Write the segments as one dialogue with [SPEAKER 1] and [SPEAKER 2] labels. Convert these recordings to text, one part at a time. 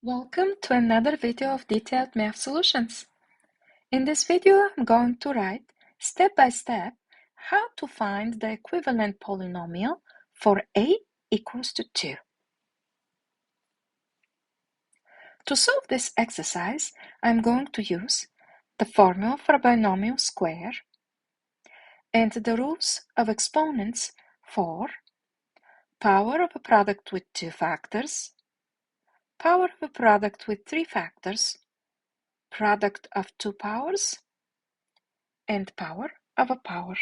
[SPEAKER 1] Welcome to another video of detailed math solutions. In this video, I'm going to write step by step how to find the equivalent polynomial for a equals to 2. To solve this exercise, I'm going to use the formula for a binomial square and the rules of exponents for power of a product with 2 factors, power of a product with 3 factors, product of 2 powers, and power of a power.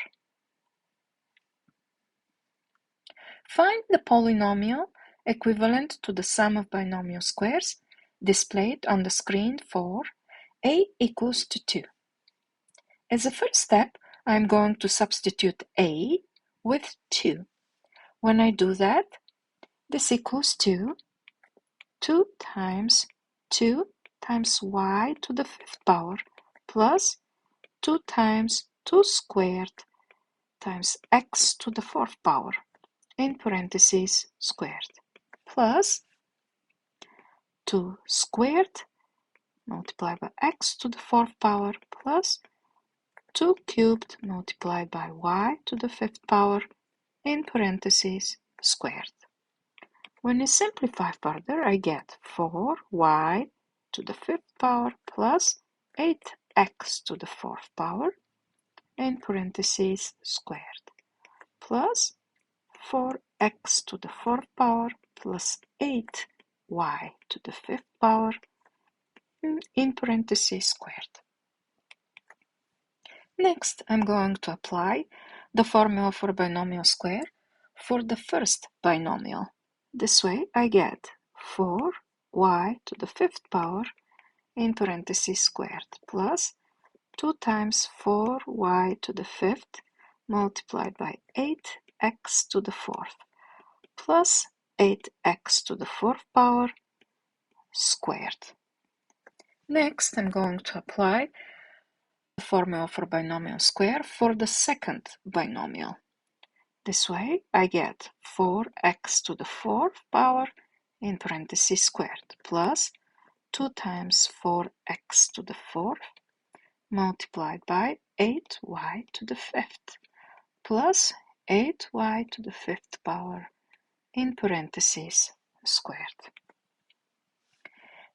[SPEAKER 1] Find the polynomial equivalent to the sum of binomial squares displayed on the screen for a equals to 2. As a first step, I'm going to substitute a with 2. When I do that, this equals to 2 times 2 times y to the 5th power plus 2 times 2 squared times x to the 4th power in parentheses squared plus 2 squared multiplied by x to the 4th power plus 2 cubed multiplied by y to the 5th power in parentheses squared. When I simplify further, I get 4y to the 5th power plus 8x to the 4th power in parentheses squared plus 4x to the 4th power plus 8y to the 5th power in parentheses squared. Next, I'm going to apply the formula for binomial square for the first binomial. This way I get 4y to the 5th power in parentheses squared plus 2 times 4y to the 5th multiplied by 8x to the 4th plus 8x to the 4th power squared. Next, I'm going to apply the formula for binomial square for the second binomial. This way, I get 4x to the 4th power in parentheses squared plus 2 times 4x to the 4th multiplied by 8y to the 5th plus 8y to the 5th power in parentheses squared.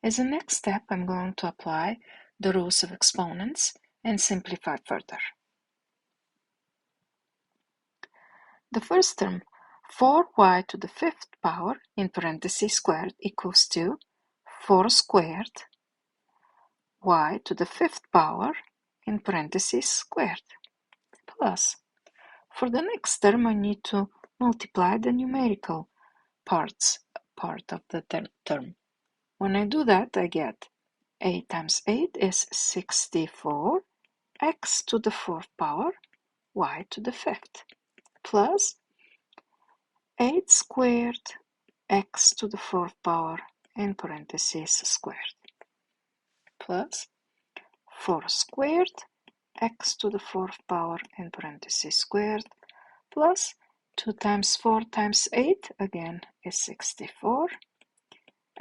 [SPEAKER 1] As a next step, I'm going to apply the rules of exponents and simplify further. The first term, 4y to the 5th power in parentheses squared equals to 4 squared y to the 5th power in parentheses squared plus. For the next term, I need to multiply the numerical part of the term. When I do that, I get 8 times 8 is 64 x to the 4th power y to the 5th plus 8 squared x to the 4th power in parentheses squared plus 4 squared x to the 4th power in parentheses squared plus 2 times 4 times 8 again is 64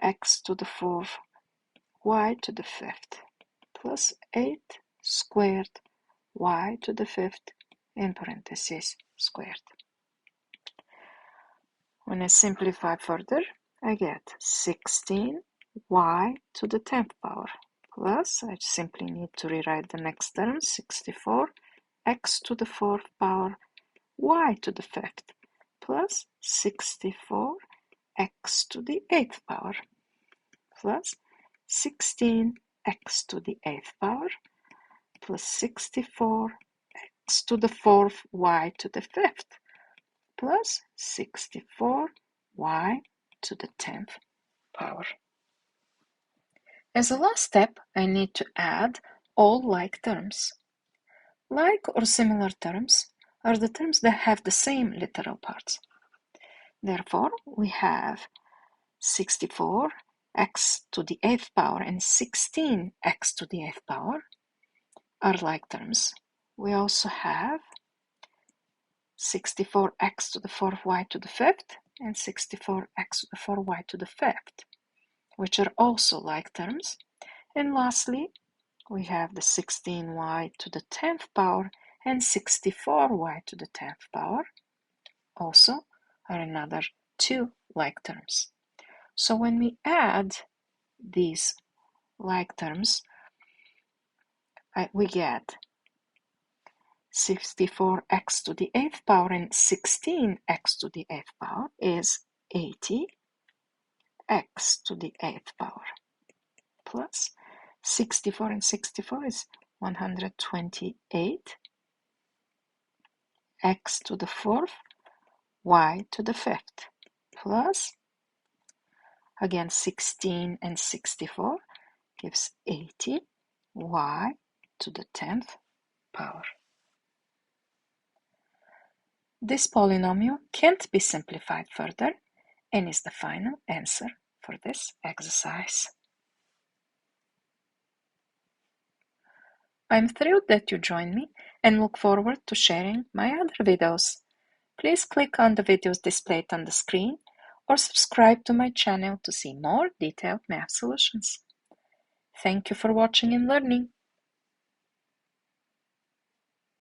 [SPEAKER 1] x to the 4th y to the 5th plus 8 squared y to the 5th in parentheses squared. When I simplify further, I get 16 y to the 10th power plus, I simply need to rewrite the next term, 64 x to the 4th power y to the 5th plus 64 x to the 8th power plus 16 x to the 8th power plus 64 x to the 4th y to the 5th plus 64 y to the 10th power. As a last step, I need to add all like terms. Like or similar terms are the terms that have the same literal parts. Therefore, we have 64 x to the 8th power and 16 x to the 8th power are like terms. We also have 64 x to the 4th y to the 5th and 64 x to the 4 y to the 5th which are also like terms. And lastly, we have the 16y to the 10th power and 64y to the 10th power, also are another two like terms. So when we add these like terms, we get 64x to the 8th power and 16x to the 8th power is 80x to the 8th power plus 64 and 64 is 128 x to the 4th, y to the 5th, plus, again, 16 and 64 gives 80 y to the 10th power. This polynomial can't be simplified further and is the final answer for this exercise. I'm thrilled that you joined me and look forward to sharing my other videos. Please click on the videos displayed on the screen or subscribe to my channel to see more detailed math solutions. Thank you for watching and learning.